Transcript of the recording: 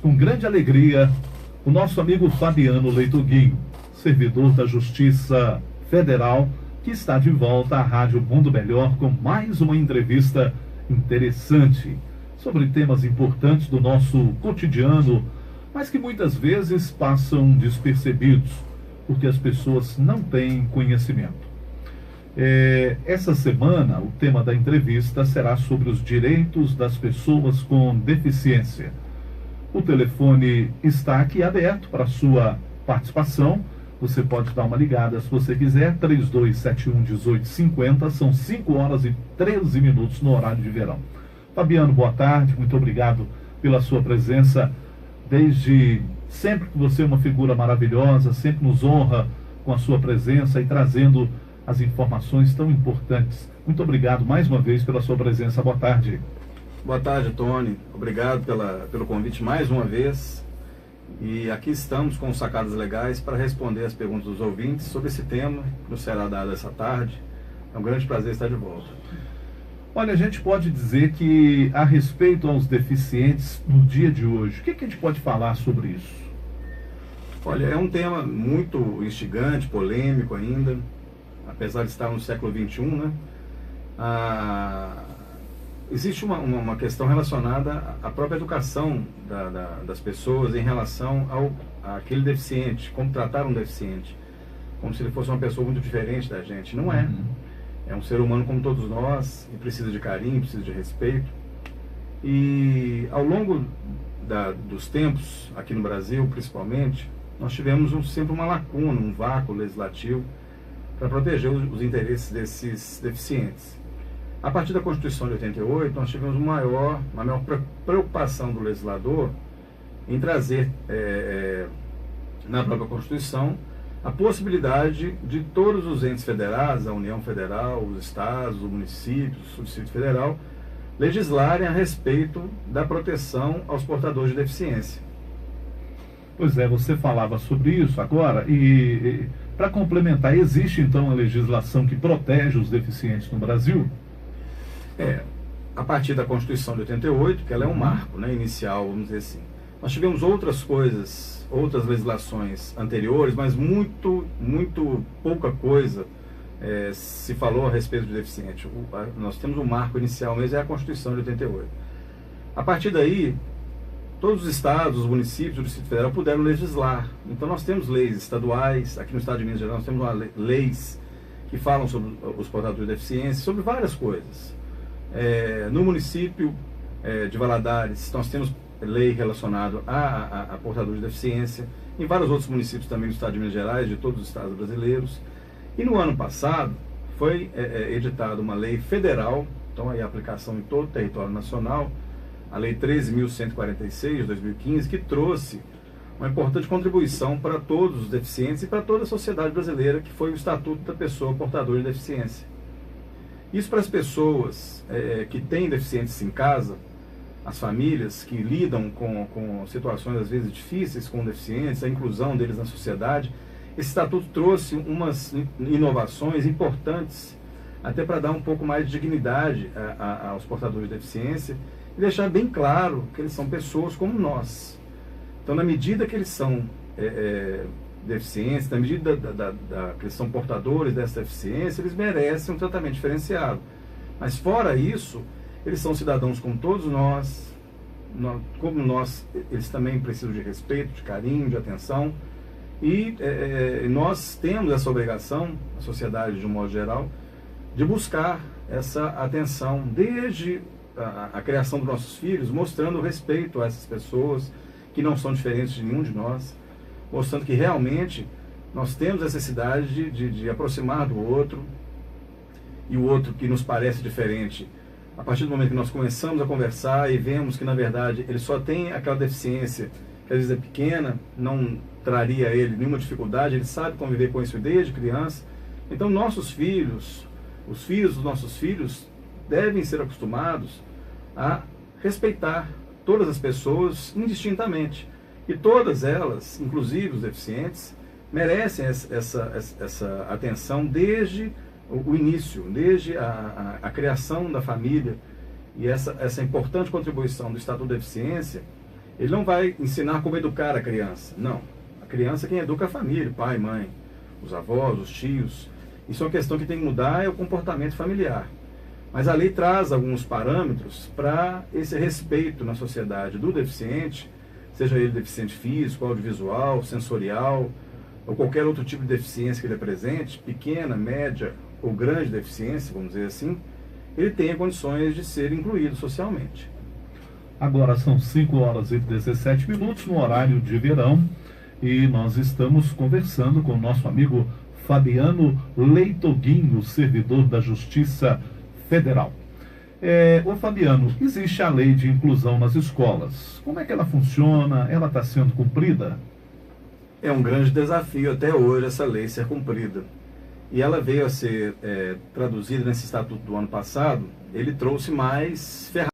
Com grande alegria, o nosso amigo Fabiano Leitoguinho, servidor da Justiça Federal, que está de volta à Rádio Mundo Melhor com mais uma entrevista interessante sobre temas importantes do nosso cotidiano, mas que muitas vezes passam despercebidos, porque as pessoas não têm conhecimento. Essa semana, o tema da entrevista será sobre os direitos das pessoas com deficiência. O telefone está aqui aberto para sua participação. Você pode dar uma ligada se você quiser, 3271-1850, são 5 horas e 13 minutos no horário de verão. Fabiano, boa tarde, muito obrigado pela sua presença. Desde sempre que você é uma figura maravilhosa, sempre nos honra com a sua presença e trazendo as informações tão importantes. Muito obrigado mais uma vez pela sua presença, boa tarde. Boa tarde, Tony. Obrigado pelo convite mais uma vez. E aqui estamos com sacadas legais para responder as perguntas dos ouvintes sobre esse tema que nos será dado essa tarde. É um grande prazer estar de volta. Olha, a gente pode dizer que a respeito aos deficientes no dia de hoje, o que a gente pode falar sobre isso? Olha, é um tema muito instigante, polêmico ainda, apesar de estar no século XXI, né? Existe uma questão relacionada à própria educação das pessoas em relação àquele deficiente, como tratar um deficiente, como se ele fosse uma pessoa muito diferente da gente. Não é. É um ser humano como todos nós, e precisa de carinho, precisa de respeito. E ao longo dos tempos, aqui no Brasil principalmente, nós tivemos sempre uma lacuna, um vácuo legislativo para proteger os interesses desses deficientes. A partir da Constituição de 88, nós tivemos uma maior preocupação do legislador em trazer na própria Constituição a possibilidade de todos os entes federados, a União Federal, os estados, os municípios, o Distrito Federal, legislarem a respeito da proteção aos portadores de deficiência. Pois é, você falava sobre isso agora e para complementar, existe então a legislação que protege os deficientes no Brasil? A partir da Constituição de 88, que ela é um marco, né, inicial, vamos dizer assim. Nós tivemos outras coisas, outras legislações anteriores, mas muito pouca coisa se falou a respeito de deficiente. Nós temos um marco inicial mesmo, é a Constituição de 88. A partir daí, todos os estados, os municípios, o Distrito Federal puderam legislar. Então nós temos leis estaduais, aqui no estado de Minas Gerais nós temos leis que falam sobre os portadores de deficiência, sobre várias coisas. No município de Valadares, nós temos lei relacionada a portadores de deficiência, em vários outros municípios também do estado de Minas Gerais, de todos os estados brasileiros. E no ano passado foi editada uma lei federal, então aí a aplicação em todo o território nacional, a Lei 13.146 de 2015, que trouxe uma importante contribuição para todos os deficientes e para toda a sociedade brasileira, que foi o Estatuto da Pessoa Portadora de Deficiência. Isso para as pessoas que têm deficientes em casa, as famílias que lidam com situações às vezes difíceis com deficientes, a inclusão deles na sociedade. Esse estatuto trouxe umas inovações importantes, até para dar um pouco mais de dignidade aos portadores de deficiência e deixar bem claro que eles são pessoas como nós. Então, na medida que eles são deficientes, na medida que eles são portadores dessa deficiência, eles merecem um tratamento diferenciado. Mas fora isso, eles são cidadãos como todos nós, como nós, eles também precisam de respeito, de carinho, de atenção, e nós temos essa obrigação, a sociedade de um modo geral, de buscar essa atenção desde a criação dos nossos filhos, mostrando respeito a essas pessoas que não são diferentes de nenhum de nós, mostrando que realmente nós temos a necessidade de aproximar do outro, e o outro que nos parece diferente, a partir do momento que nós começamos a conversar e vemos que na verdade ele só tem aquela deficiência que às vezes é pequena, não traria a ele nenhuma dificuldade, ele sabe conviver com isso desde criança. Então nossos filhos, os filhos dos nossos filhos devem ser acostumados a respeitar todas as pessoas indistintamente. E todas elas, inclusive os deficientes, merecem essa atenção desde o início, desde a criação da família. E essa importante contribuição do Estatuto da Deficiência Ele não vai ensinar como educar a criança, não. A criança quem educa é a família, pai, mãe, os avós, os tios. Isso é uma questão que tem que mudar, é o comportamento familiar. Mas a lei traz alguns parâmetros para esse respeito na sociedade do deficiente, seja ele deficiente físico, audiovisual, sensorial, ou qualquer outro tipo de deficiência que ele apresente, pequena, média ou grande deficiência, vamos dizer assim, ele tenha condições de ser incluído socialmente. Agora são 5h17 no horário de verão e nós estamos conversando com o nosso amigo Fabiano Leitoguinho, servidor da Justiça Federal. Ô Fabiano, existe a lei de inclusão nas escolas. Como é que ela funciona? Ela está sendo cumprida? É um grande desafio até hoje essa lei ser cumprida. E ela veio a ser traduzida nesse estatuto do ano passado. Ele trouxe mais ferramentas